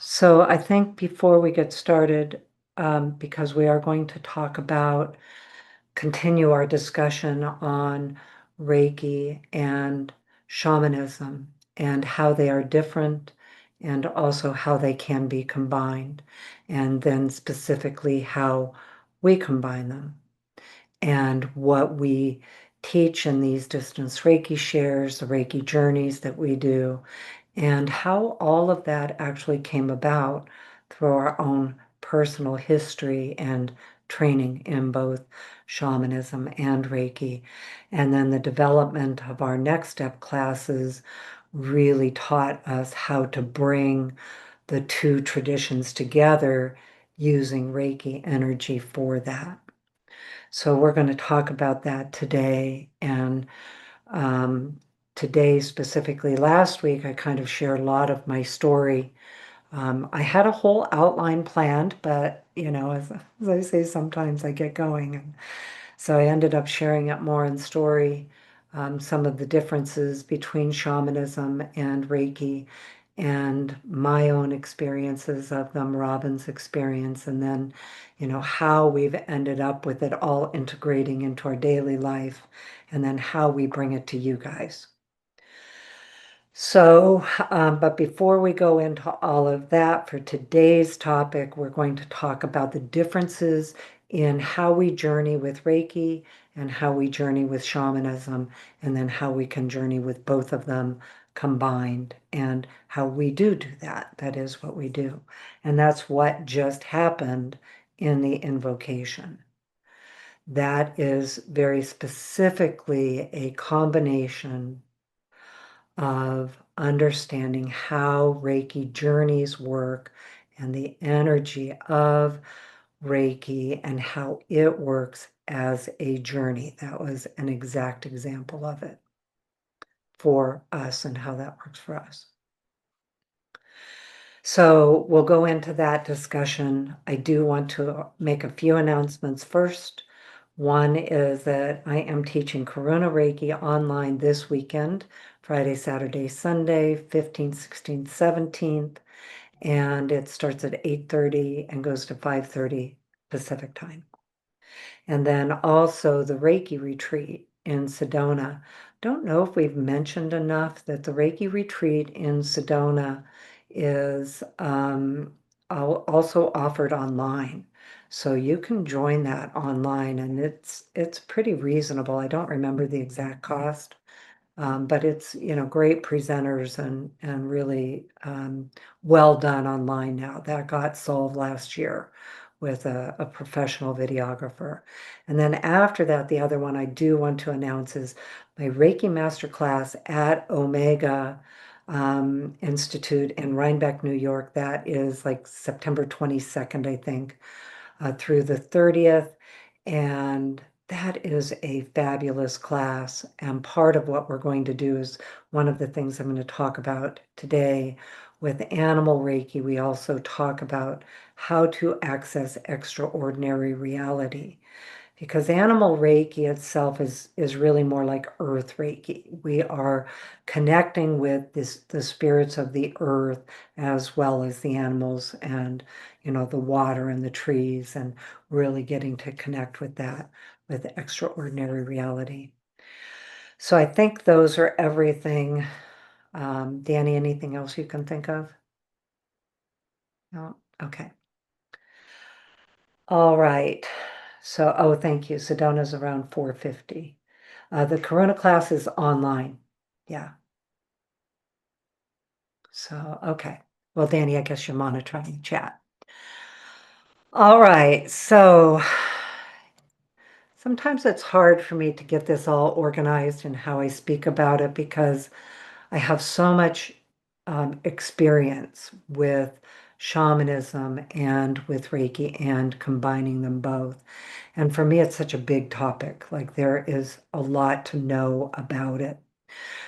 So I think before we get started, because we are going to continue our discussion on Reiki and shamanism and how they are different and also how they can be combined, and then specifically how we combine them and what we teach in these distance Reiki shares, the Reiki journeys that we do, and how all of that actually came about through our own personal history and training in both shamanism and Reiki. And then the development of our next step classes really taught us how to bring the two traditions together using Reiki energy for that. So we're going to talk about that today. And um, today, specifically, last week, I kind of shared a lot of my story. I had a whole outline planned, but as I say, sometimes I get going. And so I ended up sharing it more in story, some of the differences between shamanism and Reiki, and my own experiences of them, Robin's experience, and then, how we've ended up with it all integrating into our daily life, and then how we bring it to you guys. So, but before we go into all of that, for today's topic, we're going to talk about the differences in how we journey with Reiki and how we journey with shamanism, and then how we can journey with both of them combined, and how we do that. That is what we do. And that's what just happened in the invocation. That is very specifically a combination of understanding how Reiki journeys work and the energy of Reiki and how it works as a journey. That was an exact example of it for us and how that works for us. So we'll go into that discussion. I do want to make a few announcements first. One is that I am teaching Karuna Reiki online this weekend, Friday, Saturday, Sunday, 15th, 16th, 17th, and it starts at 8:30 and goes to 5:30 Pacific time. And then also the Reiki retreat in Sedona. Don't know if we've mentioned enough that the Reiki retreat in Sedona is also offered online. So you can join that online, and it's pretty reasonable. I don't remember the exact cost, but it's great presenters and really well done online now. That got solved last year with a professional videographer. And then after that, the other one I do want to announce is my Reiki Masterclass at Omega Institute in Rhinebeck, New York. That is like September 22nd, I think, through the 30th. And that is a fabulous class. And part of what we're going to do is one of the things I'm going to talk about today with Animal Reiki. We also talk about how to access extraordinary reality, because animal Reiki itself is really more like earth Reiki. We are connecting with the spirits of the earth as well as the animals and the water and the trees, and really getting to connect with that, with extraordinary reality. So I think those are everything. Danny, anything else you can think of? No? Okay. All right. So, oh, thank you. Sedona's around 4:50. The Corona class is online. Yeah. So, okay. Well, Danny, I guess you're monitoring the chat. All right. So sometimes it's hard for me to get this all organized and how I speak about it, because I have so much experience with shamanism and with Reiki and combining them both. And for me, it's such a big topic. Like, there is a lot to know about it.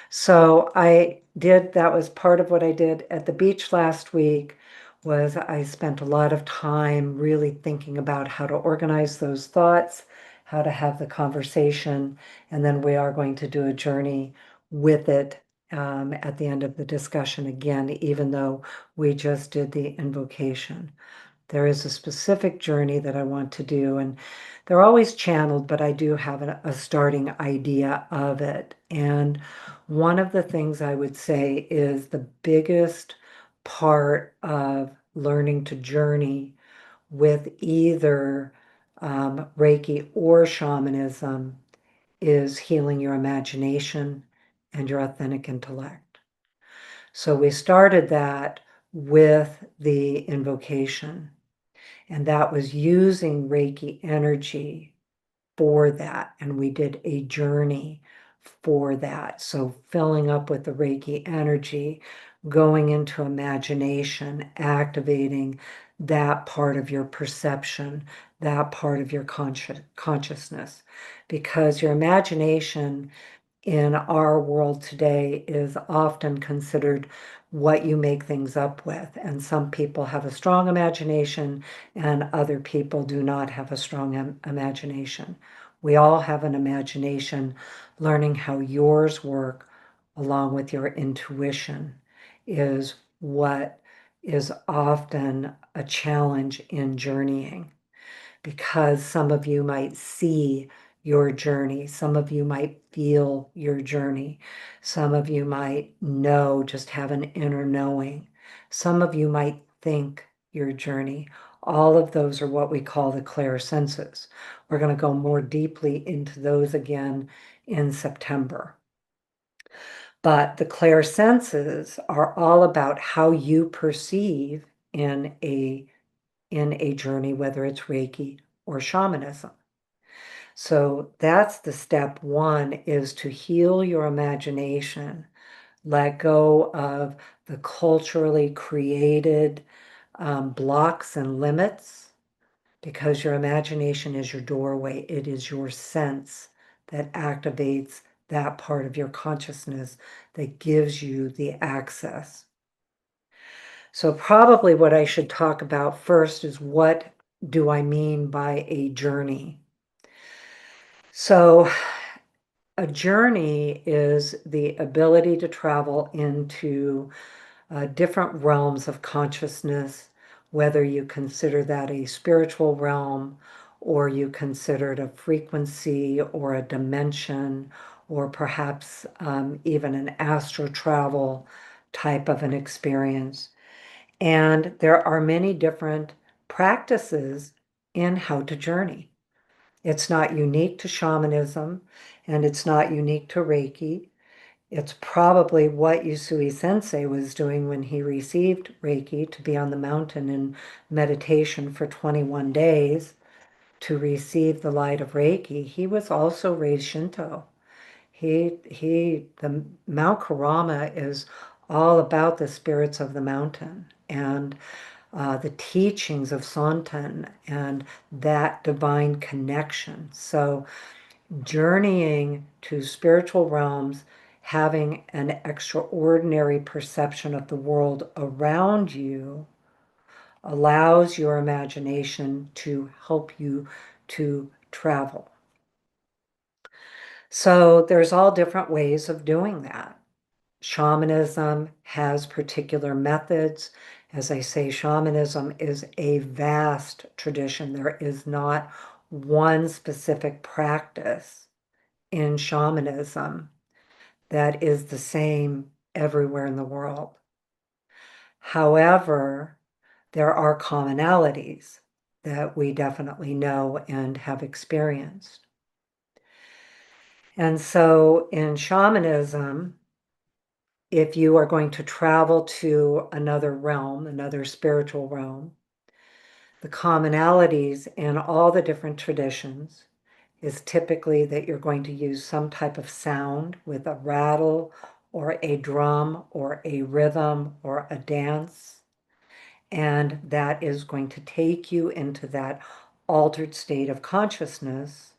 So that was part of what I did at the beach last week, was I spent a lot of time really thinking about how to organize those thoughts, how to have the conversation, and then we are going to do a journey with it at the end of the discussion again, even though we just did the invocation. There is a specific journey that I want to do, and they're always channeled, but I do have a starting idea of it. And one of the things I would say is the biggest part of learning to journey with either Reiki or shamanism is healing your imagination and your authentic intellect. So we started that with the invocation, and that was using Reiki energy for that. And we did a journey for that. So filling up with the Reiki energy, going into imagination, activating that part of your perception, that part of your consciousness, because your imagination in our world today is often considered what you make things up with. And some people have a strong imagination, and other people do not have a strong imagination. We all have an imagination. Learning how yours work along with your intuition is what is often a challenge in journeying, because some of you might see your journey, some of you might feel your journey, some of you might know, just have an inner knowing, some of you might think your journey. All of those are what we call the clairsenses. We're going to go more deeply into those again in September. But the clairsenses are all about how you perceive in a journey, whether it's Reiki or shamanism. So that's the step one, is to heal your imagination, let go of the culturally created blocks and limits, because your imagination is your doorway. It is your sense that activates that part of your consciousness that gives you the access. So probably what I should talk about first is, what do I mean by a journey? So a journey is the ability to travel into different realms of consciousness, whether you consider that a spiritual realm, or you consider it a frequency or a dimension, or perhaps even an astral travel type of an experience. And there are many different practices in how to journey. It's not unique to shamanism, and it's not unique to Reiki. It's probably what Usui Sensei was doing when he received Reiki, to be on the mountain in meditation for 21 days to receive the light of Reiki. He was also raised Shinto. The Mount Karama is all about the spirits of the mountain, and the teachings of Santen and that divine connection. So journeying to spiritual realms, having an extraordinary perception of the world around you, allows your imagination to help you to travel. So there's all different ways of doing that. Shamanism has particular methods. As I say, shamanism is a vast tradition. There is not one specific practice in shamanism that is the same everywhere in the world. However, there are commonalities that we definitely know and have experienced. And so in shamanism, if you are going to travel to another realm, another spiritual realm, the commonalities in all the different traditions is typically that you're going to use some type of sound with a rattle or a drum or a rhythm or a dance. And that is going to take you into that altered state of consciousness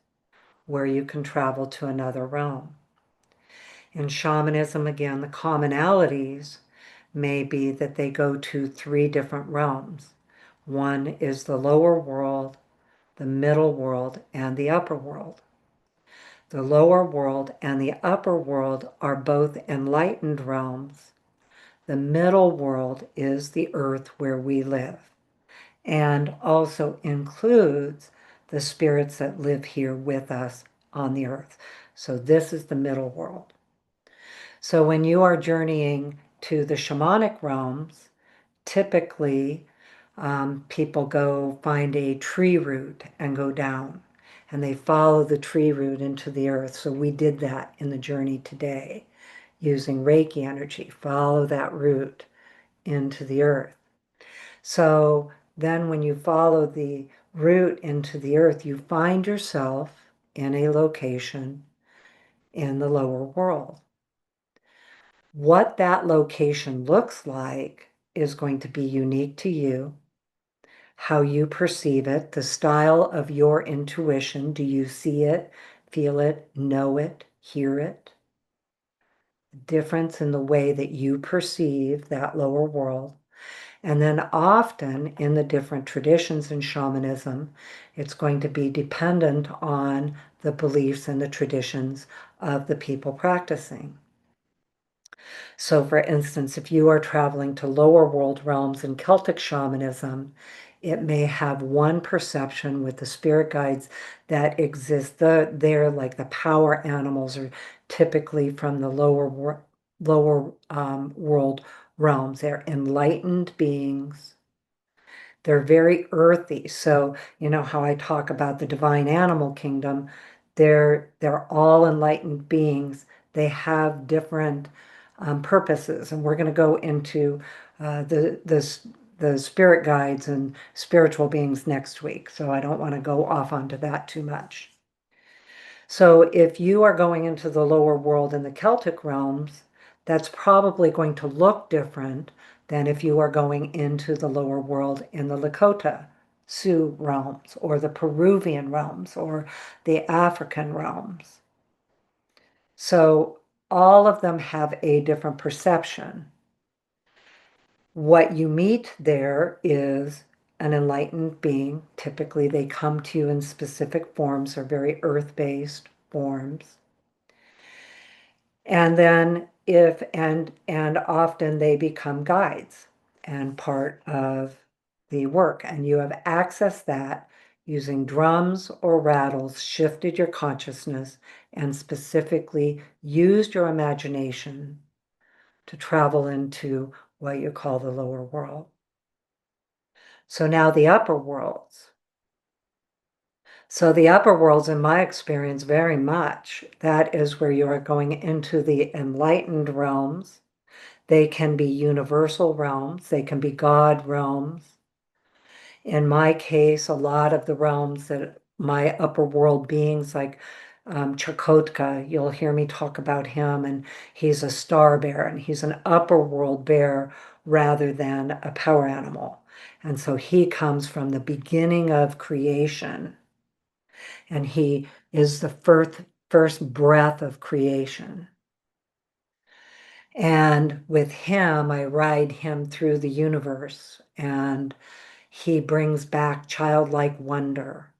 where you can travel to another realm. In shamanism, again, the commonalities may be that they go to 3 different realms. One is the lower world, the middle world, and the upper world. The lower world and the upper world are both enlightened realms. The middle world is the earth where we live, and also includes the spirits that live here with us on the earth. So this is the middle world. So when you are journeying to the shamanic realms, typically people go find a tree root and go down, and they follow the tree root into the earth. So we did that in the journey today using Reiki energy, follow that root into the earth. So then when you follow the root into the earth, you find yourself in a location in the lower world. What that location looks like is going to be unique to you, how you perceive it, the style of your intuition. Do you see it, feel it, know it, hear it? Difference in the way that you perceive that lower world. And then often in the different traditions in shamanism, it's going to be dependent on the beliefs and the traditions of the people practicing. So for instance, if you are traveling to lower world realms in Celtic shamanism, it may have one perception with the spirit guides that exist. They're like the power animals are typically from the lower world realms. They're enlightened beings. They're very earthy. So, you know how I talk about the divine animal kingdom, they're all enlightened beings. They have different purposes, and we're going to go into the spirit guides and spiritual beings next week. So I don't want to go off onto that too much. So if you are going into the lower world in the Celtic realms, that's probably going to look different than if you are going into the lower world in the Lakota Sioux realms or the Peruvian realms or the African realms. So all of them have a different perception. What you meet there is an enlightened being. Typically, they come to you in specific forms or very earth-based forms. And then and often they become guides and part of the work. And you have accessed that using drums or rattles, shifted your consciousness, and specifically used your imagination to travel into what you call the lower world. So now the upper worlds. So the upper worlds, in my experience, very much, that is where you are going into the enlightened realms. They can be universal realms. They can be God realms. In my case, a lot of the realms that my upper world beings, like Chakotka, you'll hear me talk about him, and he's a star bear, and he's an upper world bear rather than a power animal. And so he comes from the beginning of creation, and he is the first breath of creation. And with him, I ride him through the universe, and he brings back childlike wonder.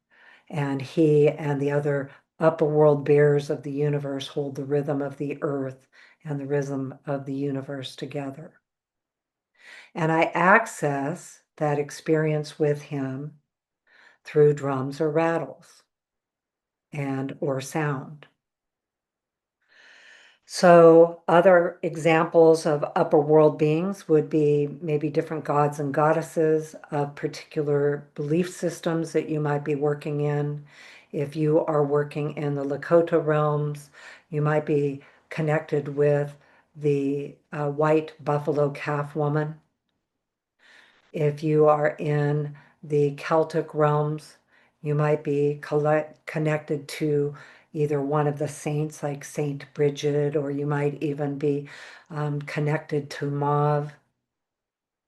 And he and the other upper world bears of the universe hold the rhythm of the earth and the rhythm of the universe together. And I access that experience with him through drums or rattles and or sound. So other examples of upper world beings would be maybe different gods and goddesses of particular belief systems that you might be working in. If you are working in the Lakota realms, you might be connected with the white buffalo calf woman. If you are in the Celtic realms, you might be connected to either one of the saints like Saint Bridget, or you might even be connected to Mauve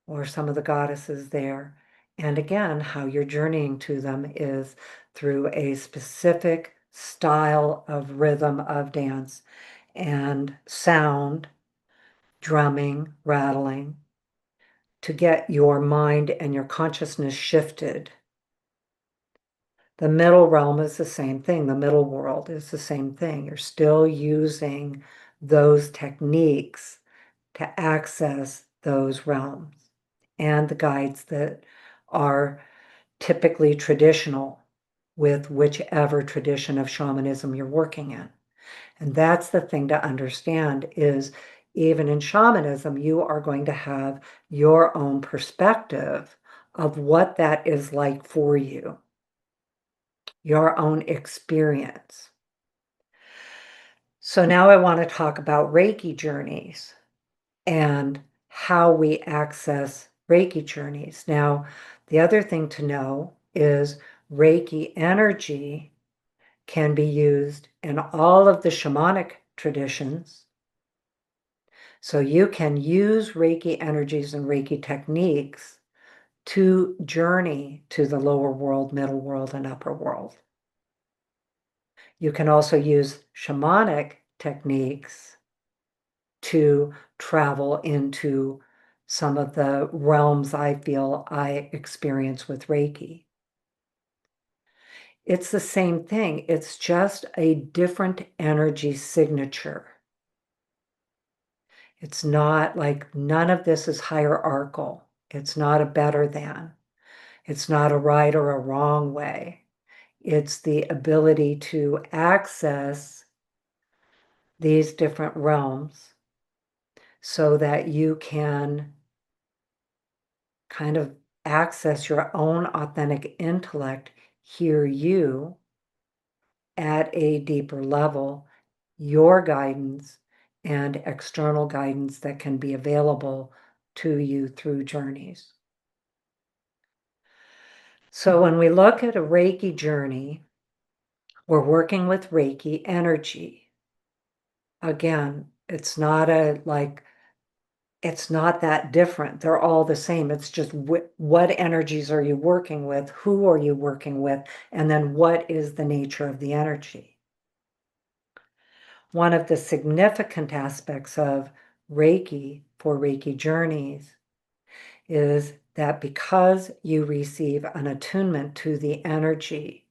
or some of the goddesses there. And again, how you're journeying to them is through a specific style of rhythm of dance and sound, drumming, rattling, to get your mind and your consciousness shifted. The middle realm is the same thing. The middle world is the same thing. You're still using those techniques to access those realms and the guides that are typically traditional with whichever tradition of shamanism you're working in. And that's the thing to understand is even in shamanism, you are going to have your own perspective of what that is like for you, your own experience. So now I want to talk about Reiki journeys and how we access Reiki journeys. Now, the other thing to know is Reiki energy can be used in all of the shamanic traditions. So you can use Reiki energies and Reiki techniques to journey to the lower world, middle world, and upper world. You can also use shamanic techniques to travel into some of the realms I feel I experience with Reiki. It's the same thing. It's just a different energy signature. It's not like none of this is hierarchical. It's not a better than. It's not a right or a wrong way. It's the ability to access these different realms so that you can kind of access your own authentic intellect, hear you at a deeper level, your guidance and external guidance that can be available to you through journeys. So when we look at a Reiki journey, we're working with Reiki energy. Again, it's not it's not that different. They're all the same. It's just what energies are you working with? Who are you working with? And then what is the nature of the energy? One of the significant aspects of Reiki for Reiki journeys is that because you receive an attunement to the energy,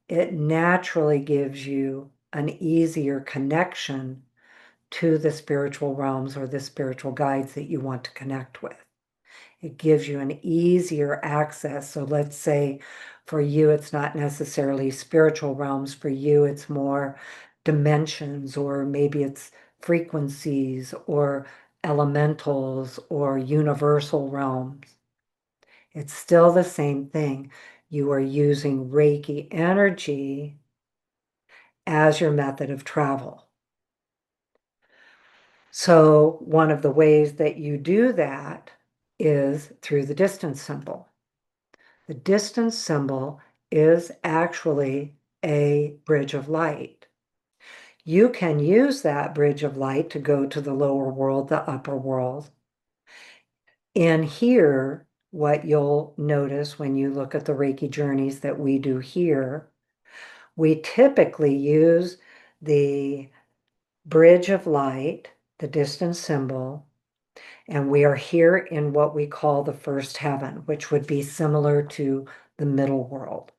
it naturally gives you an easier connection to the spiritual realms or the spiritual guides that you want to connect with. It gives you an easier access. So let's say for you, it's not necessarily spiritual realms. For you, it's more dimensions, or maybe it's frequencies or elementals or universal realms. It's still the same thing. You are using Reiki energy as your method of travel. So one of the ways that you do that is through the distance symbol. The distance symbol is actually a bridge of light. You can use that bridge of light to go to the lower world, the upper world. In here, what you'll notice when you look at the Reiki journeys that we do here, we typically use the bridge of light, the distance symbol, and we are here in what we call the first heaven, which would be similar to the middle world.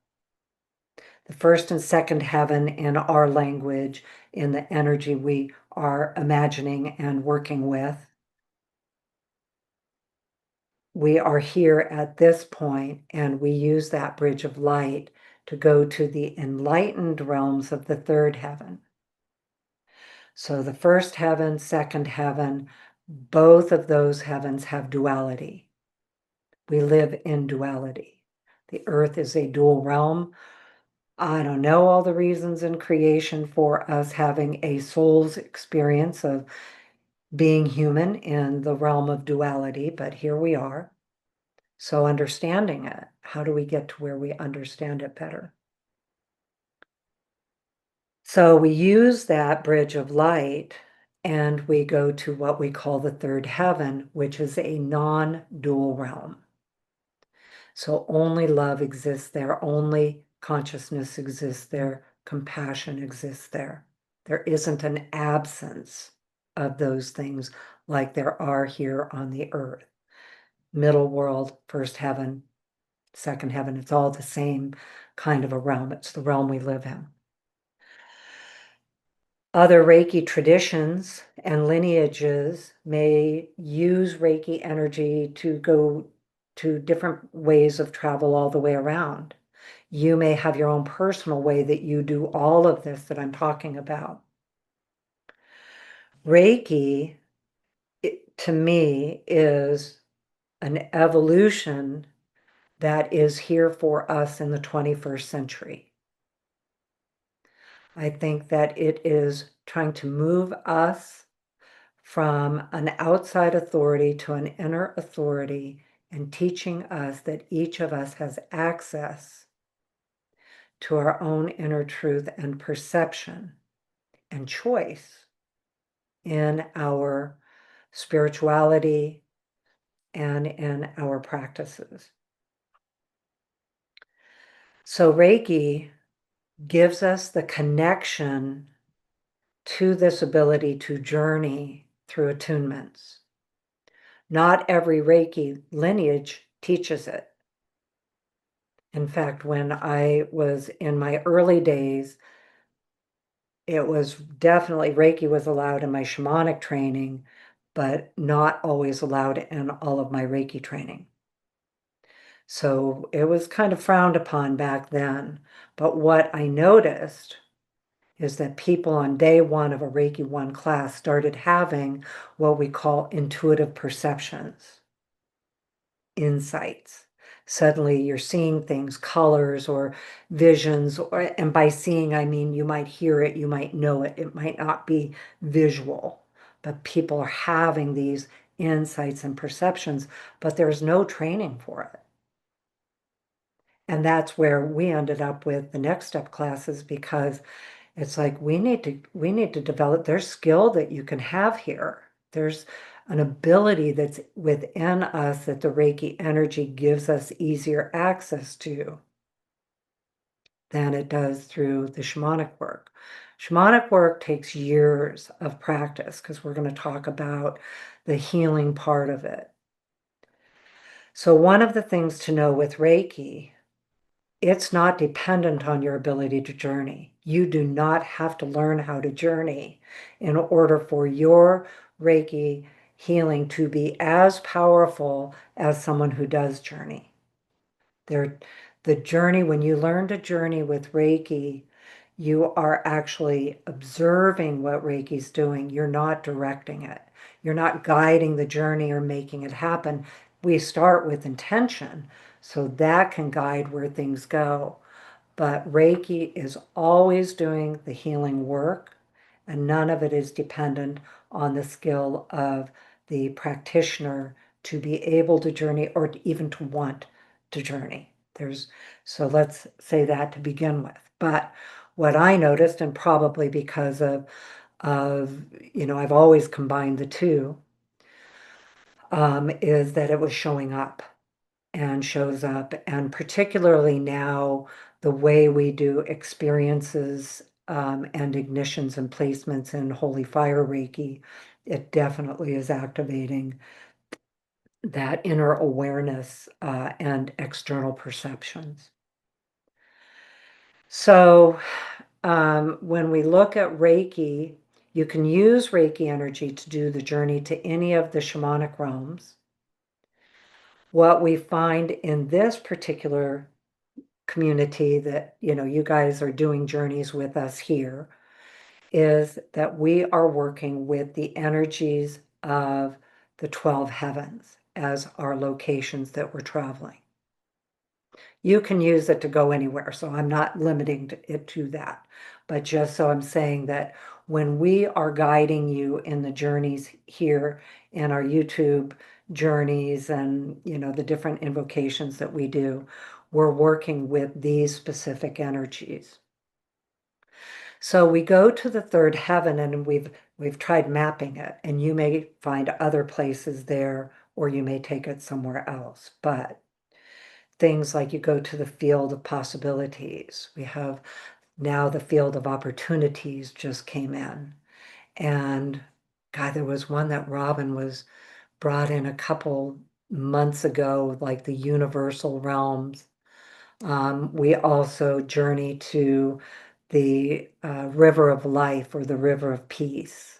The first and second heaven in our language, in the energy we are imagining and working with. We are here at this point, and we use that bridge of light to go to the enlightened realms of the third heaven. So the first heaven, second heaven, both of those heavens have duality. We live in duality. The earth is a dual realm. I don't know all the reasons in creation for us having a soul's experience of being human in the realm of duality, but here we are. So understanding it, how do we get to where we understand it better? So we use that bridge of light and we go to what we call the third heaven, which is a non-dual realm. So only love exists there, only consciousness exists there, compassion exists there. There isn't an absence of those things like there are here on the earth. Middle world, first heaven, second heaven. It's all the same kind of a realm. It's the realm we live in. Other Reiki traditions and lineages may use Reiki energy to go to different ways of travel all the way around. You may have your own personal way that you do all of this that I'm talking about. Reiki, to me, is an evolution that is here for us in the 21st century. I think that it is trying to move us from an outside authority to an inner authority and teaching us that each of us has access to our own inner truth and perception and choice in our spirituality and in our practices. So Reiki gives us the connection to this ability to journey through attunements. Not every Reiki lineage teaches it. In fact, when I was in my early days, it was definitely Reiki was allowed in my shamanic training, but not always allowed in all of my Reiki training. So it was kind of frowned upon back then. But what I noticed is that people on day one of a Reiki 1 class started having what we call intuitive perceptions, insights. Suddenly you're seeing things, colors or visions, and by seeing, I mean you might hear it, you might know it, it might not be visual, but people are having these insights and perceptions, but there's no training for it. And that's where we ended up with the next step classes, because it's like we need to develop, there's skill that you can have here. There's an ability that's within us that the Reiki energy gives us easier access to than it does through the shamanic work. Shamanic work takes years of practice, because we're going to talk about the healing part of it. So one of the things to know with Reiki, it's not dependent on your ability to journey. You do not have to learn how to journey in order for your Reiki healing to be as powerful as someone who does journey. The journey, when you learn to journey with Reiki, you are actually observing what Reiki's doing. You're not directing it. You're not guiding the journey or making it happen. We start with intention, so that can guide where things go. But Reiki is always doing the healing work, and none of it is dependent on the skill of the practitioner to be able to journey or even to want to journey. So let's say that to begin with. But what I noticed, and probably because of I've always combined the two, is that it was showing up and shows up. And particularly now, the way we do experiences and ignitions and placements in Holy Fire Reiki, it definitely is activating that inner awareness and external perceptions. So when we look at Reiki, you can use Reiki energy to do the journey to any of the shamanic realms. What we find in this particular community that, you guys are doing journeys with us here, is that we are working with the energies of the 12 heavens as our locations that we're traveling. You can use it to go anywhere, so I'm not limiting it to that. But just so I'm saying that when we are guiding you in the journeys here in our YouTube journeys and, the different invocations that we do, we're working with these specific energies. So we go to the third heaven, and we've tried mapping it, and you may find other places there, or you may take it somewhere else. But things like you go to the field of possibilities. We have now the field of opportunities just came in. And God, there was one that Robin was brought in a couple months ago, like the universal realms. We also journey to the river of life, or the river of peace.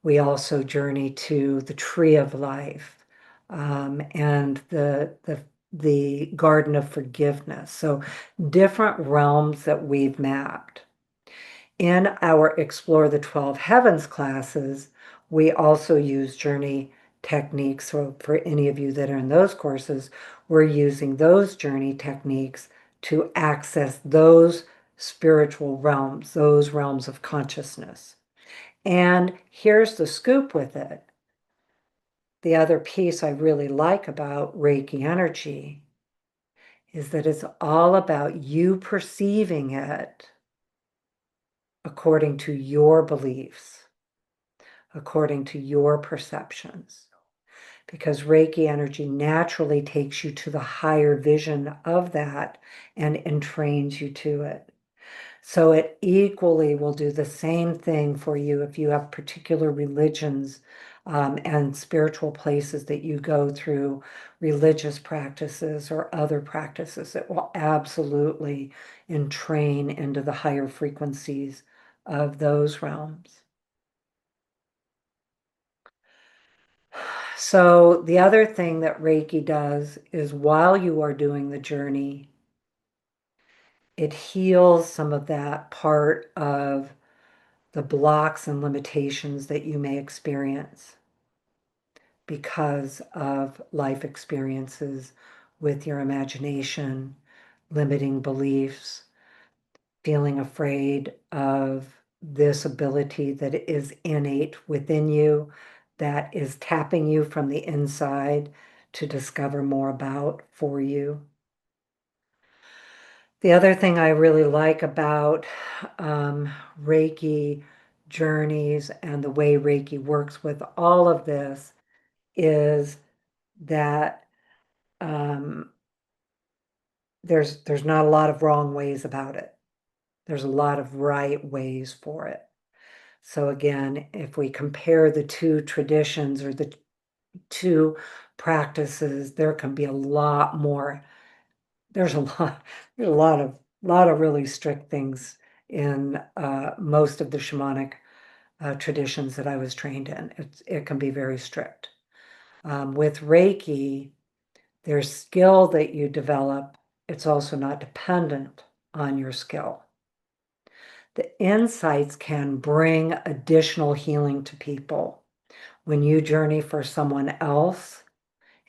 We also journey to the tree of life, and the garden of forgiveness. So different realms that we've mapped. In our Explore the 12 Heavens classes, we also use journey techniques. So for any of you that are in those courses, we're using those journey techniques to access those spiritual realms, those realms of consciousness. And here's the scoop with it. The other piece I really like about Reiki energy is that it's all about you perceiving it according to your beliefs, according to your perceptions. Because Reiki energy naturally takes you to the higher vision of that and entrains you to it. So it equally will do the same thing for you if you have particular religions and spiritual places that you go through, religious practices or other practices. It will absolutely entrain into the higher frequencies of those realms. So the other thing that Reiki does is, while you are doing the journey, it heals some of that part of the blocks and limitations that you may experience because of life experiences with your imagination, limiting beliefs, feeling afraid of this ability that is innate within you, that is tapping you from the inside to discover more about for you. The other thing I really like about Reiki journeys and the way Reiki works with all of this is that there's not a lot of wrong ways about it. There's a lot of right ways for it. So again, if we compare the two traditions or the two practices, there can be a lot more. There's a lot of really strict things in most of the shamanic traditions that I was trained in. It can be very strict. With Reiki, there's skill that you develop. It's also not dependent on your skill. The insights can bring additional healing to people. When you journey for someone else,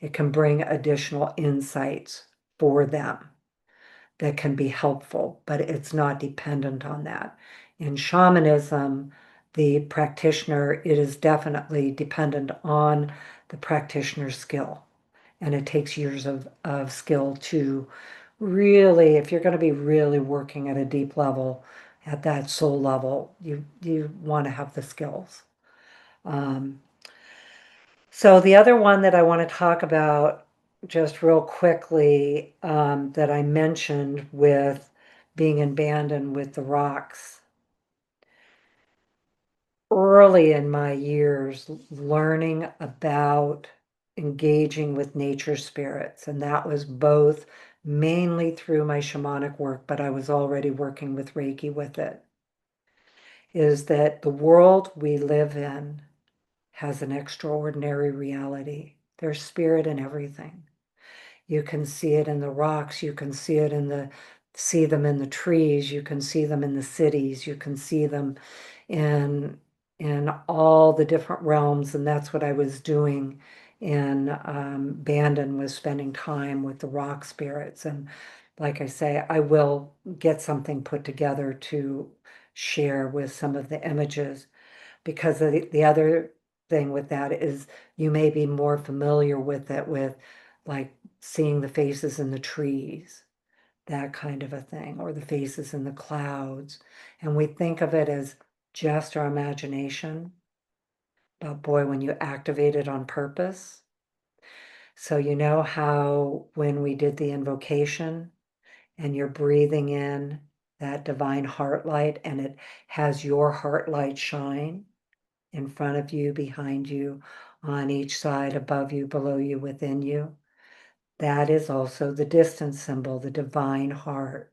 it can bring additional insights for them that can be helpful, but it's not dependent on that. In shamanism, the practitioner, it is definitely dependent on the practitioner's skill. And it takes years of skill to really, if you're going to be really working at a deep level, at that soul level, you want to have the skills. So the other one that I want to talk about just real quickly, that I mentioned with being abandoned with the rocks. Early in my years, learning about engaging with nature spirits, and that was both mainly through my shamanic work, but I was already working with Reiki with it, is that the world we live in has an extraordinary reality. There's spirit in everything. You can see it in the rocks, you can see them in the trees, you can see them in the cities, you can see them in all the different realms. And that's what I was doing in Bandon, was spending time with the rock spirits. And like I say, I will get something put together to share with some of the images, because the other thing with that is, you may be more familiar with it, with like seeing the faces in the trees, that kind of a thing, or the faces in the clouds. And we think of it as just our imagination. But boy, when you activate it on purpose. So you know how when we did the invocation and you're breathing in that divine heart light, and it has your heart light shine in front of you, behind you, on each side, above you, below you, within you. That is also the distance symbol. The divine heart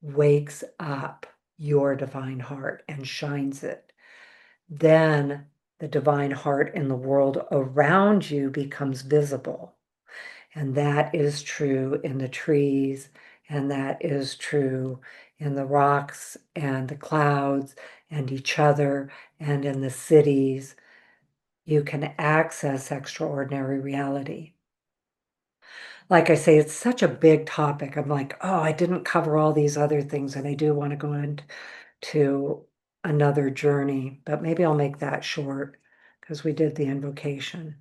wakes up your divine heart and shines it. Then the divine heart in the world around you becomes visible. And that is true in the trees, and that is true in the rocks and the clouds and each other and in the cities. You can access extraordinary reality. Like I say, it's such a big topic. I'm like, oh, I didn't cover all these other things, and I do want to go into another journey, but maybe I'll make that short because we did the invocation.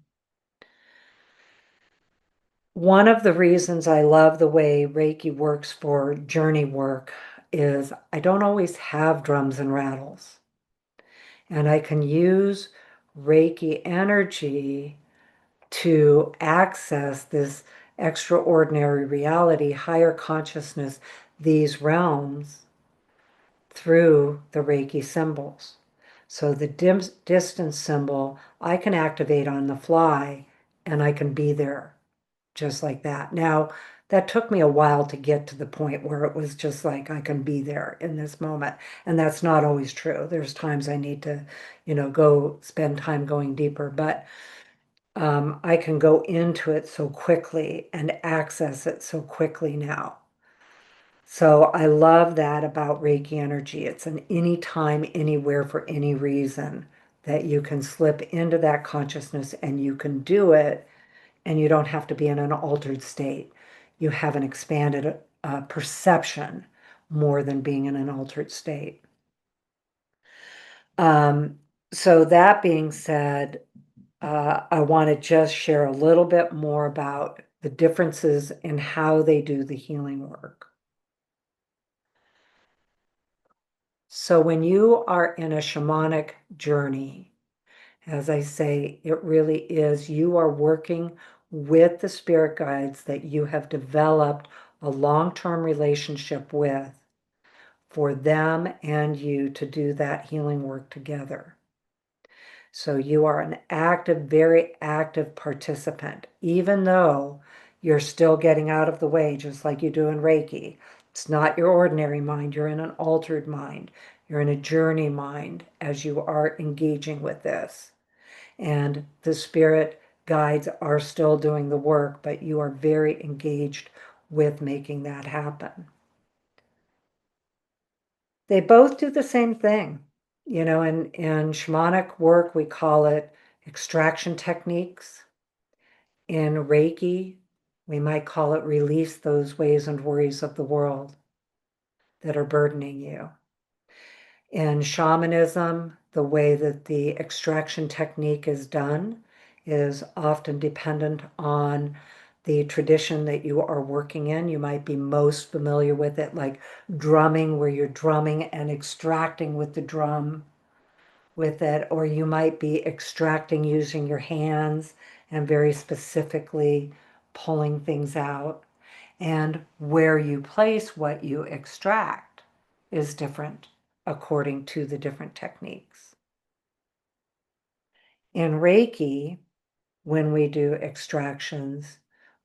One of the reasons I love the way Reiki works for journey work is I don't always have drums and rattles. And I can use Reiki energy to access this extraordinary reality, higher consciousness, these realms through the Reiki symbols. So the distance symbol, I can activate on the fly and I can be there just like that. Now, that took me a while to get to the point where it was just like I can be there in this moment. And that's not always true. There's times I need to, go spend time going deeper. But I can go into it so quickly and access it so quickly now. So I love that about Reiki energy. It's an anytime, anywhere, for any reason that you can slip into that consciousness and you can do it, and you don't have to be in an altered state. You have an expanded perception more than being in an altered state. Um, so that being said, I want to just share a little bit more about the differences in how they do the healing work. So when you are in a shamanic journey, as I say, it really is, you are working with the spirit guides that you have developed a long-term relationship with, for them and you to do that healing work together. So you are an active, very active participant, even though you're still getting out of the way, just like you do in Reiki. It's not your ordinary mind. You're in an altered mind. You're in a journey mind as you are engaging with this. And the spirit guides are still doing the work, but you are very engaged with making that happen. They both do the same thing. In shamanic work, we call it extraction techniques. In Reiki, we might call it release those ways and worries of the world that are burdening you. In shamanism, the way that the extraction technique is done is often dependent on the tradition that you are working in. You might be most familiar with it, like drumming, where you're drumming and extracting with the drum with it, or you might be extracting using your hands and very specifically pulling things out. And where you place what you extract is different according to the different techniques. In Reiki, when we do extractions,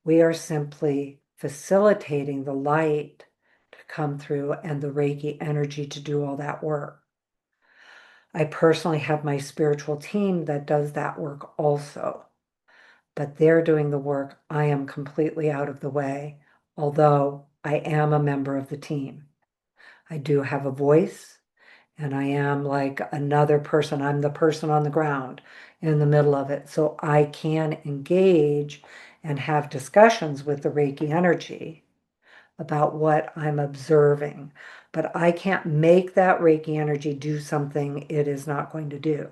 we are simply facilitating the light to come through and the Reiki energy to do all that work. I personally have my spiritual team that does that work also, but they're doing the work. I am completely out of the way, although I am a member of the team. I do have a voice, and I am like another person. I'm the person on the ground in the middle of it. So I can engage and have discussions with the Reiki energy about what I'm observing. But I can't make that Reiki energy do something it is not going to do.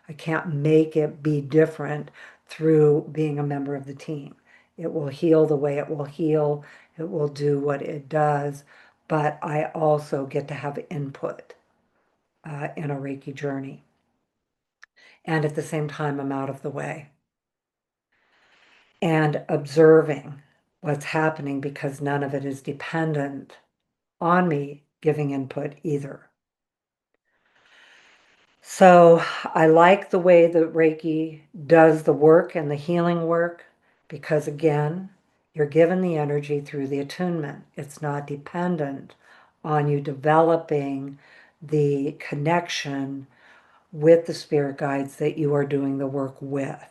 I can't make it be different through being a member of the team. It will heal the way it will heal. It will do what it does. But I also get to have input in a Reiki journey. And at the same time, I'm out of the way. And observing what's happening, because none of it is dependent on me giving input either. So I like the way that Reiki does the work and the healing work because, again, you're given the energy through the attunement. It's not dependent on you developing the connection with the spirit guides that you are doing the work with.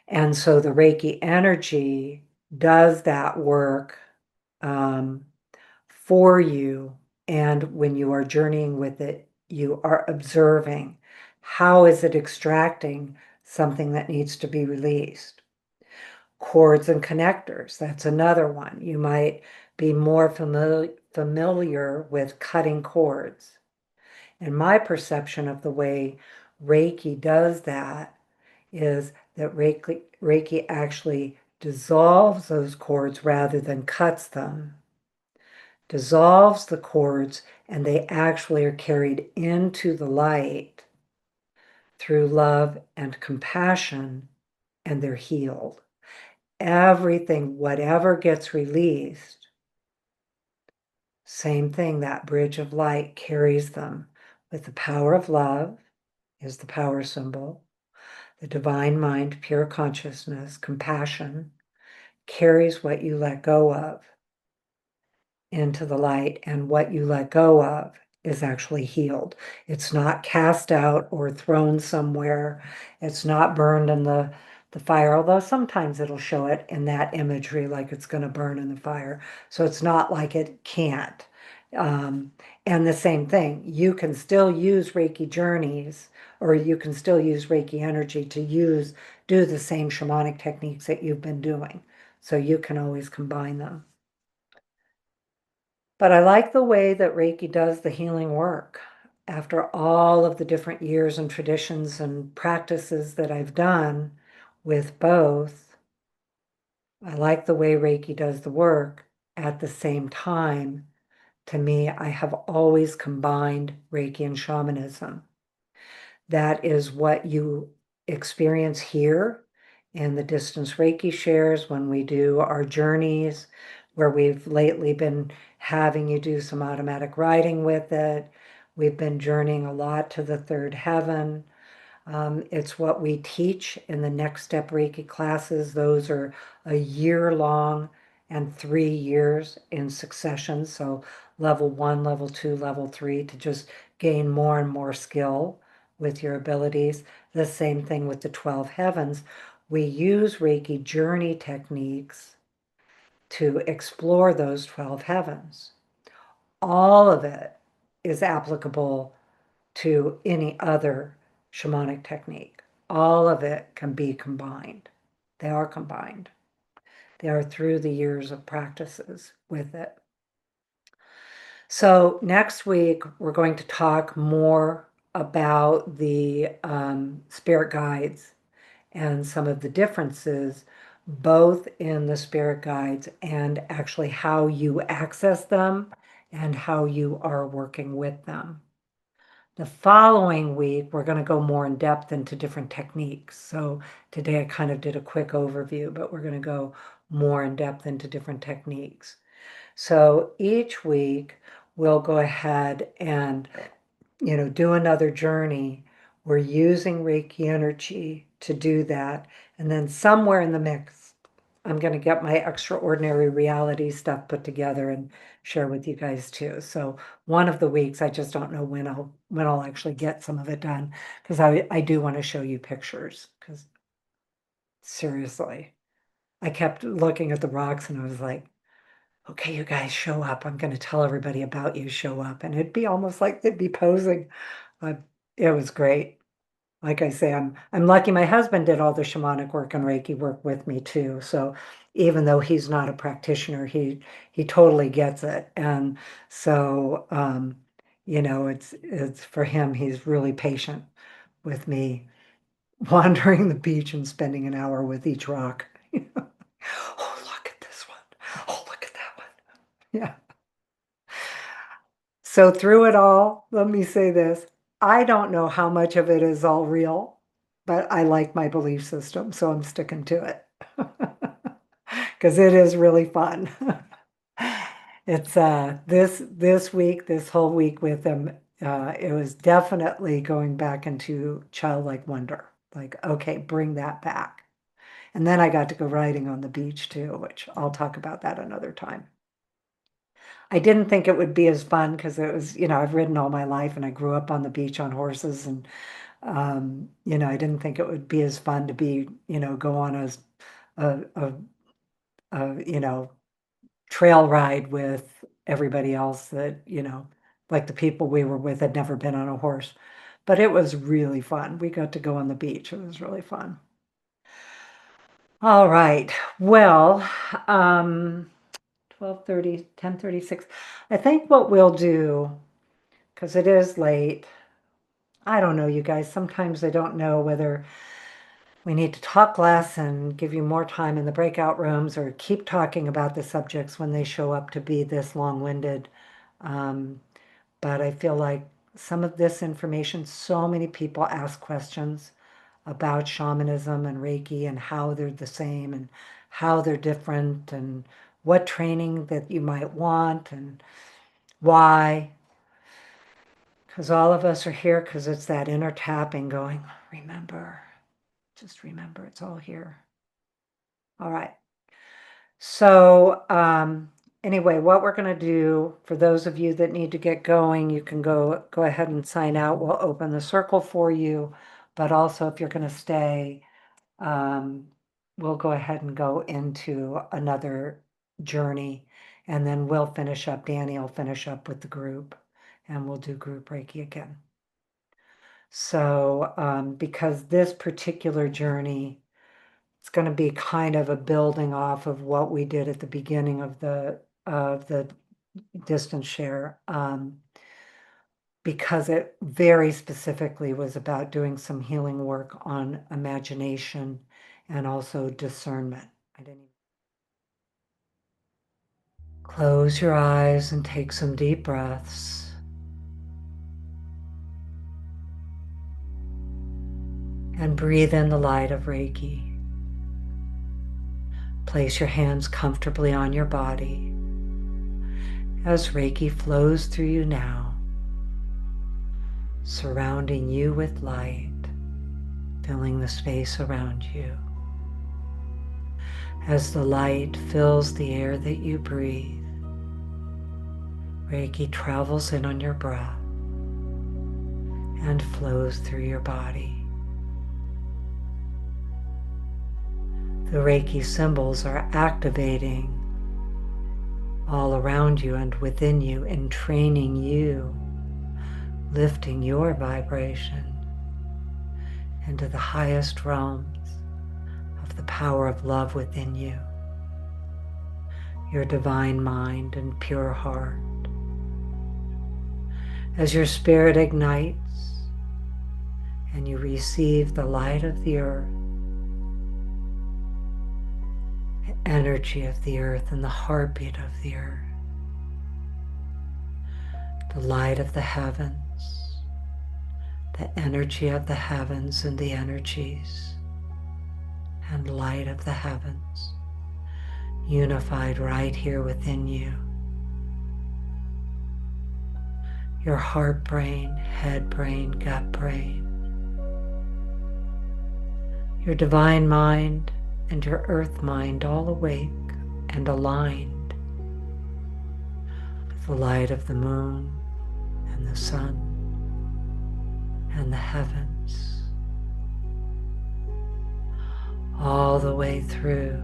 And so the Reiki energy does that work um, for you. And when you are journeying with it, you are observing how is it extracting something that needs to be released. Cords and connectors, that's another one. You might be more familiar with cutting cords. And my perception of the way Reiki does that is that Reiki actually dissolves those cords rather than cuts them, dissolves the cords, and they actually are carried into the light through love and compassion, and they're healed. Everything, whatever gets released, same thing, that bridge of light carries them with the power of love is the power symbol, the divine mind, pure consciousness, compassion carries what you let go of into the light, and what you let go of is actually healed. It's not cast out or thrown somewhere. It's not burned in the fire, although sometimes it'll show it in that imagery like it's going to burn in the fire. So it's not like it can't. Um, and the same thing, you can still use Reiki journeys, or you can still use Reiki energy to do the same shamanic techniques that you've been doing. So you can always combine them. But I like the way that Reiki does the healing work. After all of the different years and traditions and practices that I've done with both, I like the way Reiki does the work. At the same time, to me, I have always combined Reiki and shamanism. That is what you experience here in the Distance Reiki shares when we do our journeys, where we've lately been having you do some automatic writing with it. We've been journeying a lot to the third heaven. It's what we teach in the Next Step Reiki classes. Those are a year long and 3 years in succession. So level 1, level 2, level 3 to just gain more and more skill with your abilities. The same thing with the 12 heavens. We use Reiki journey techniques to explore those 12 heavens. All of it is applicable to any other shamanic technique. All of it can be combined. They are combined. They are through the years of practices with it. So next week, we're going to talk more about the spirit guides and some of the differences, both in the spirit guides and actually how you access them and how you are working with them. The following week, we're going to go more in depth into different techniques. So today I kind of did a quick overview, but we're going to go more in depth into different techniques. So each week we'll go ahead and, do another journey. We're using Reiki energy to do that. And then somewhere in the mix, I'm going to get my extraordinary reality stuff put together and share with you guys too. So one of the weeks, I just don't know when I'll actually get some of it done, because I do want to show you pictures, because seriously, I kept looking at the rocks and I was like, okay, you guys show up. I'm going to tell everybody about you, show up. And it'd be almost like they'd be posing. Uh, it was great. Like I say, I'm lucky my husband did all the shamanic work and Reiki work with me too. So even though he's not a practitioner, he totally gets it. And so it's for him, he's really patient with me wandering the beach and spending an hour with each rock. Oh, look at this one. Oh, look at that one. Yeah. So through it all, let me say this. I don't know how much of it is all real, but I like my belief system, so I'm sticking to it. Because it is really fun. It's this week, this whole week with them It was definitely going back into childlike wonder. Like, okay, bring that back. And then I got to go riding on the beach too, which I'll talk about that another time. I didn't think it would be as fun because it was, I've ridden all my life and I grew up on the beach on horses and, I didn't think it would be as fun to be, go on a, a, a trail ride with everybody else that, like the people we were with had never been on a horse. But it was really fun. We got to go on the beach. It was really fun. All right. Well, 12:30, 10:36. I think what we'll do, because it is late, I don't know, you guys. Sometimes I don't know whether we need to talk less and give you more time in the breakout rooms or keep talking about the subjects when they show up to be this long-winded. Um, but I feel like some of this information, so many people ask questions about shamanism and Reiki and how they're the same and how they're different and what training that you might want and why. Because all of us are here because it's that inner tapping going, remember, just remember it's all here. All right. So anyway, what we're going to do for those of you that need to get going, you can go ahead and sign out. We'll open the circle for you. But also if you're going to stay, we'll go ahead and go into another journey. And then we'll finish up. Danny will finish up with the group and we'll do group Reiki again. So because this particular journey, it's going to be kind of a building off of what we did at the beginning of the distance share, because it very specifically was about doing some healing work on imagination and also discernment. I didn't even... Close your eyes and take some deep breaths. And breathe in the light of Reiki. Place your hands comfortably on your body as Reiki flows through you now, surrounding you with light, filling the space around you. As the light fills the air that you breathe, Reiki travels in on your breath and flows through your body. The Reiki symbols are activating all around you and within you and training you, lifting your vibration into the highest realms of the power of love within you, your divine mind and pure heart. As your spirit ignites and you receive the light of the earth, the energy of the earth and the heartbeat of the earth, the light of the heavens, the energy of the heavens and the energies, and light of the heavens, unified right here within you. Your heart brain, head brain, gut brain, your divine mind and your earth mind all awake and aligned with the light of the moon and the sun and the heavens, all the way through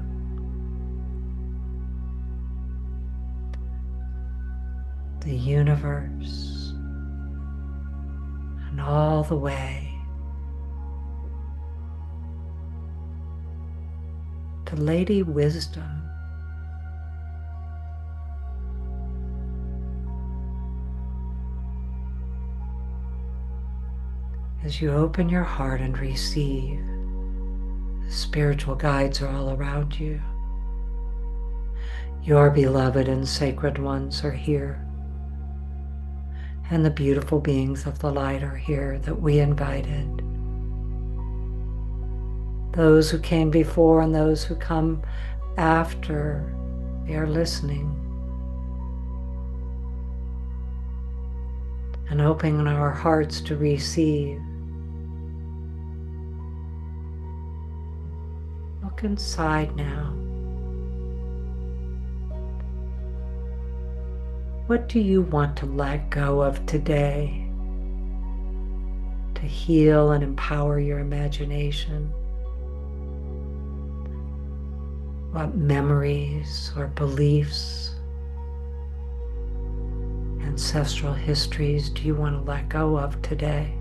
the universe and all the way to Lady Wisdom. As you open your heart and receive, the spiritual guides are all around you. Your beloved and sacred ones are here, and the beautiful beings of the light are here that we invited. Those who came before and those who come after, they are listening. and opening our hearts to receive. Look inside now. What do you want to let go of today to heal and empower your imagination? What memories or beliefs, ancestral histories do you want to let go of today?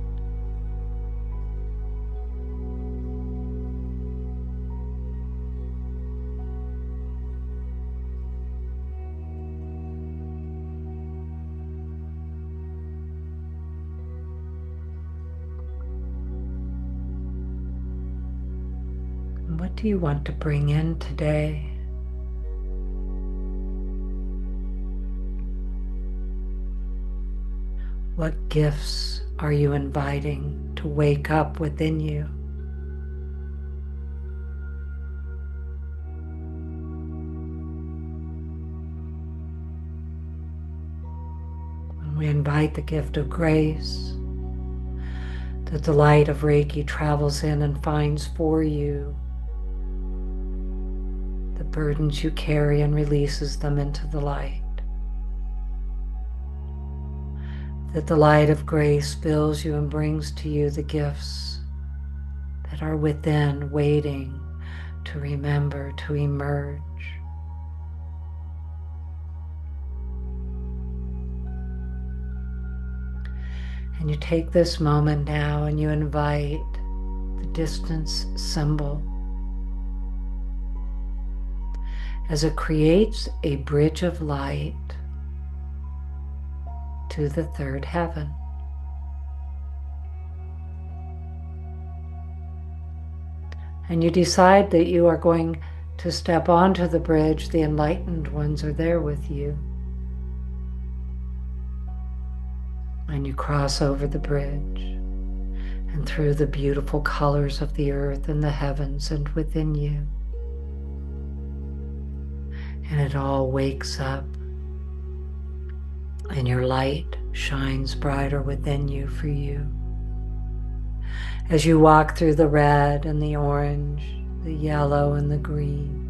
What do you want to bring in today? What gifts are you inviting to wake up within you? When we invite the gift of grace, the delight of Reiki travels in and finds for you the burdens you carry and releases them into the light. That the light of grace fills you and brings to you the gifts that are within, waiting to remember, to emerge. And you take this moment now and you invite the distance symbol as it creates a bridge of light to the third heaven. And you decide that you are going to step onto the bridge. The enlightened ones are there with you. And you cross over the bridge and through the beautiful colors of the earth and the heavens and within you. And it all wakes up and your light shines brighter within you for you. As you walk through the red and the orange, the yellow and the green,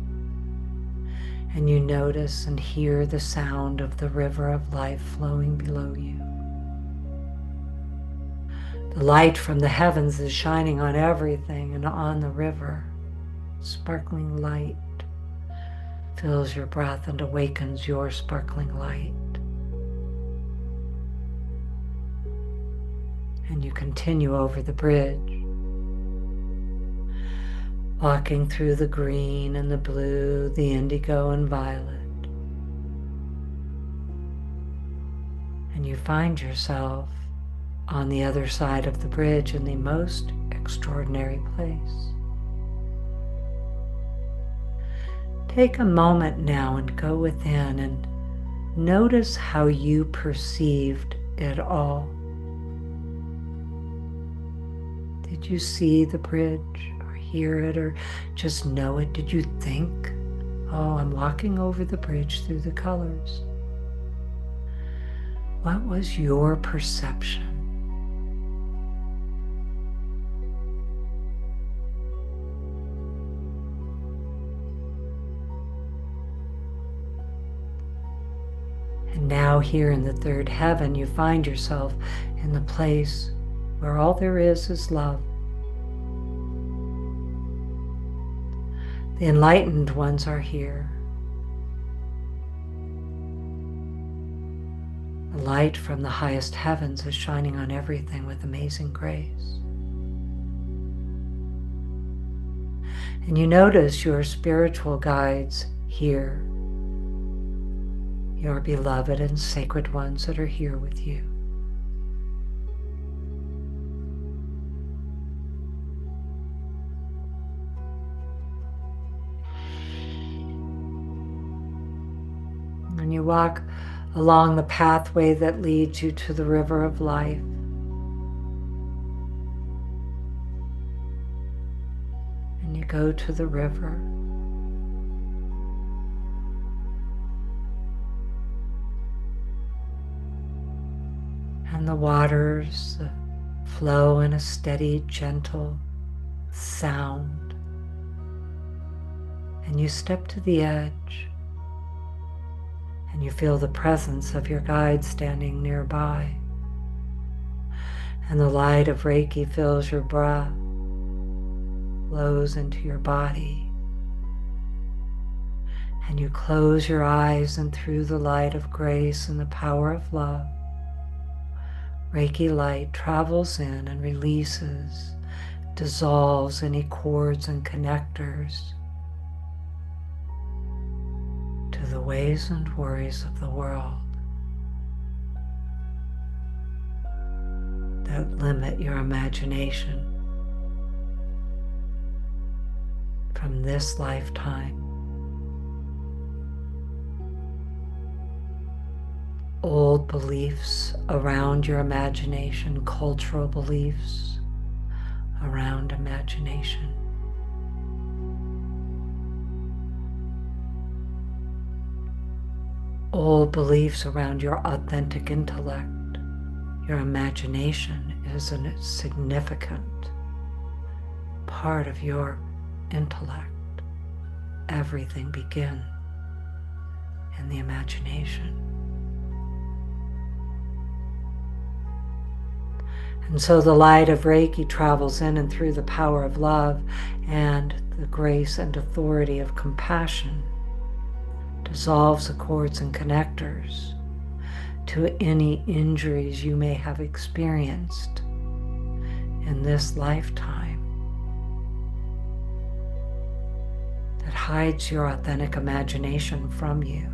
and you notice and hear the sound of the river of life flowing below you. The light from the heavens is shining on everything and on the river. Sparkling light fills your breath and awakens your sparkling light. And you continue over the bridge, walking through the green and the blue, the indigo and violet. And you find yourself on the other side of the bridge in the most extraordinary place. Take a moment now and go within and notice how you perceived it all. Did you see the bridge or hear it or just know it? Did you think, oh, I'm walking over the bridge through the colors? What was your perception? And now here in the third heaven, you find yourself in the place where all there is love. The enlightened ones are here. The light from the highest heavens is shining on everything with amazing grace. And you notice your spiritual guides here, your beloved and sacred ones that are here with you. And you walk along the pathway that leads you to the river of life. And you go to the river. And the waters flow in a steady, gentle sound. And you step to the edge and you feel the presence of your guide standing nearby. And the light of Reiki fills your breath, flows into your body. And you close your eyes, and through the light of grace and the power of love, Reiki light travels in and releases, dissolves any cords and connectors to the ways and worries of the world that limit your imagination from this lifetime. Old beliefs around your imagination, cultural beliefs around imagination. Old beliefs around your authentic intellect. Your imagination is a significant part of your intellect. Everything begins in the imagination. And so the light of Reiki travels in and through the power of love and the grace and authority of compassion, dissolves the cords and connectors to any injuries you may have experienced in this lifetime that hides your authentic imagination from you,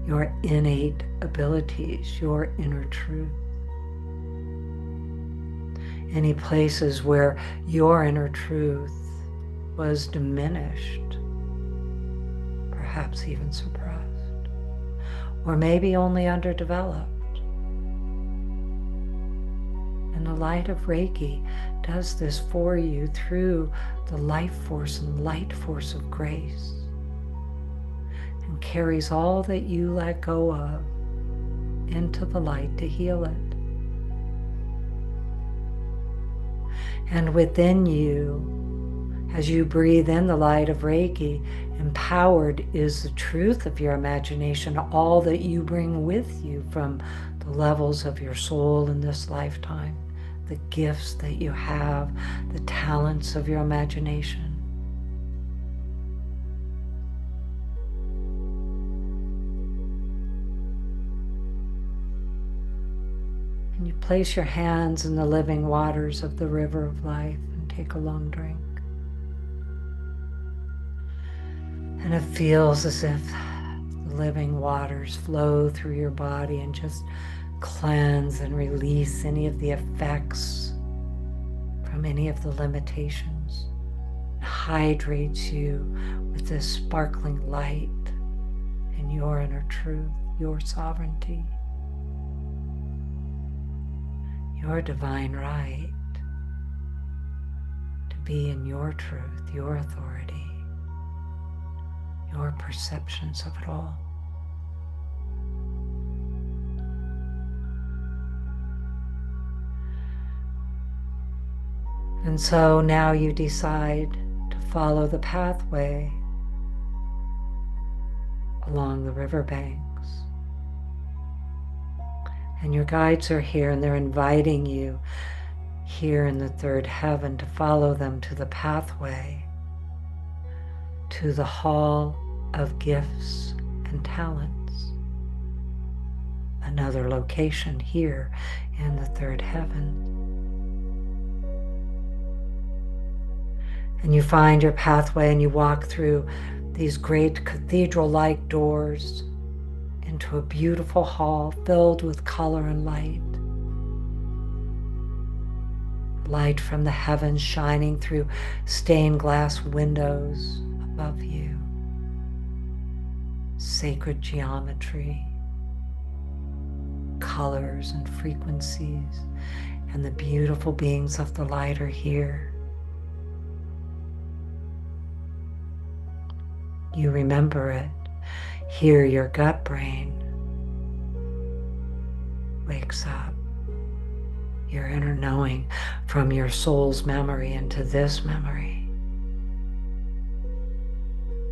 your innate abilities, your inner truth. Any places where your inner truth was diminished, perhaps even suppressed, or maybe only underdeveloped. And the light of Reiki does this for you through the life force and light force of grace, and carries all that you let go of into the light to heal it. And within you, as you breathe in the light of Reiki, empowered is the truth of your imagination, all that you bring with you from the levels of your soul in this lifetime, the gifts that you have, the talents of your imagination. And you place your hands in the living waters of the river of life and take a long drink. And it feels as if the living waters flow through your body and just cleanse and release any of the effects from any of the limitations. It hydrates you with this sparkling light and your inner truth, your sovereignty, your divine right to be in your truth, your authority, your perceptions of it all. And so now you decide to follow the pathway along the riverbanks. And your guides are here and they're inviting you here in the third heaven to follow them to the pathway, to the hall of gifts and talents. Another location here in the third heaven. And you find your pathway and you walk through these great cathedral-like doors into a beautiful hall filled with color and light. Light from the heavens shining through stained glass windows above you. Sacred geometry, colors and frequencies, and the beautiful beings of the light are here. You remember it. Here your gut brain wakes up your inner knowing from your soul's memory into this memory.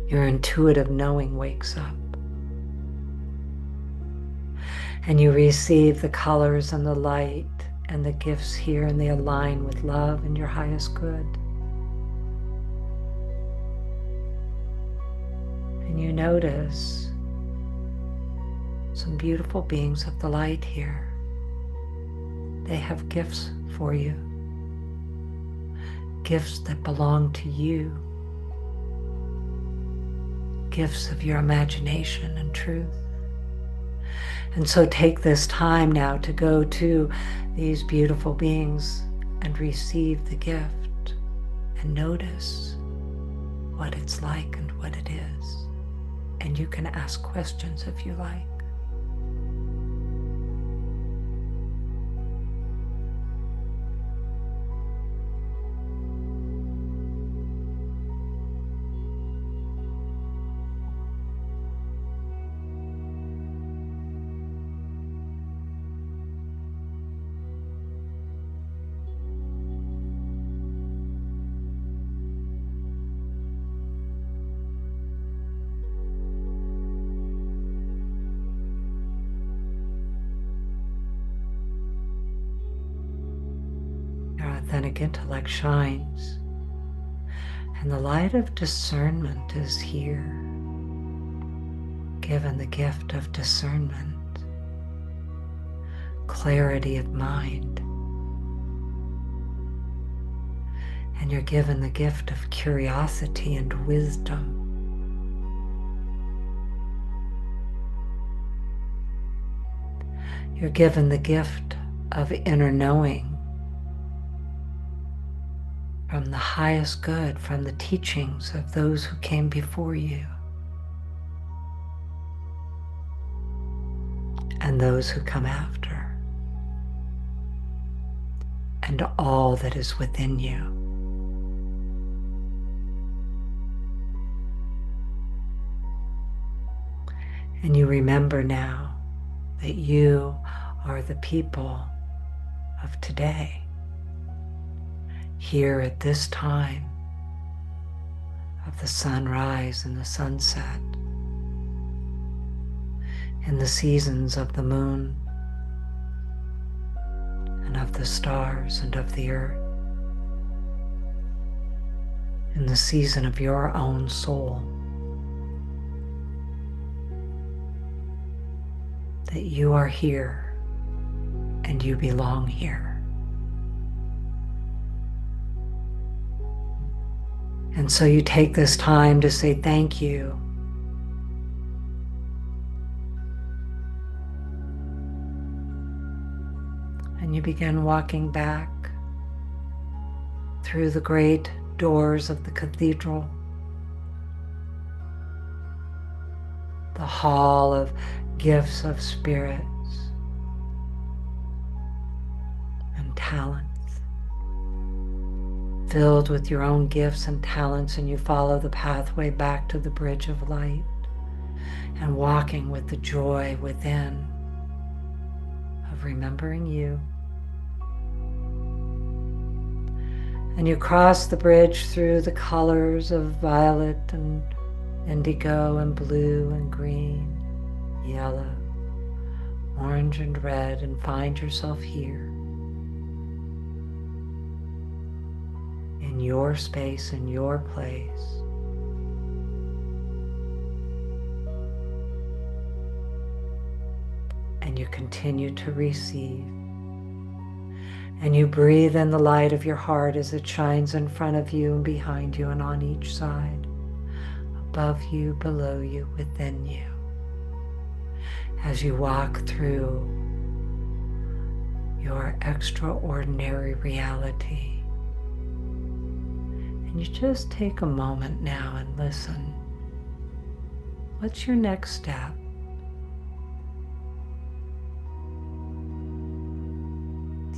Your intuitive knowing wakes up. And you receive the colors and the light and the gifts here, and they align with love and your highest good. And you notice some beautiful beings of the light here. They have gifts for you, gifts that belong to you, gifts of your imagination and truth. And so take this time now to go to these beautiful beings and receive the gift and notice what it's like and what it is. And you can ask questions if you like. Your authentic intellect shines, and the light of discernment is here. Given the gift of discernment, clarity of mind, and you're given the gift of curiosity and wisdom. You're given the gift of inner knowing from the highest good, from the teachings of those who came before you and those who come after, and all that is within you. And you remember now that you are the people of today, here at this time of the sunrise and the sunset, in the seasons of the moon and of the stars and of the earth, in the season of your own soul, that you are here and you belong here. And so you take this time to say thank you. And you begin walking back through the great doors of the cathedral, the hall of gifts of spirits and talents, filled with your own gifts and talents, and you follow the pathway back to the bridge of light and walking with the joy within of remembering you. And you cross the bridge through the colors of violet and indigo and blue and green, yellow, orange and red, and find yourself here in your space, in your place. And you continue to receive. And you breathe in the light of your heart as it shines in front of you and behind you and on each side, above you, below you, within you, as you walk through your extraordinary reality. And you just take a moment now and listen. What's your next step?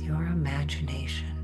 Your imagination.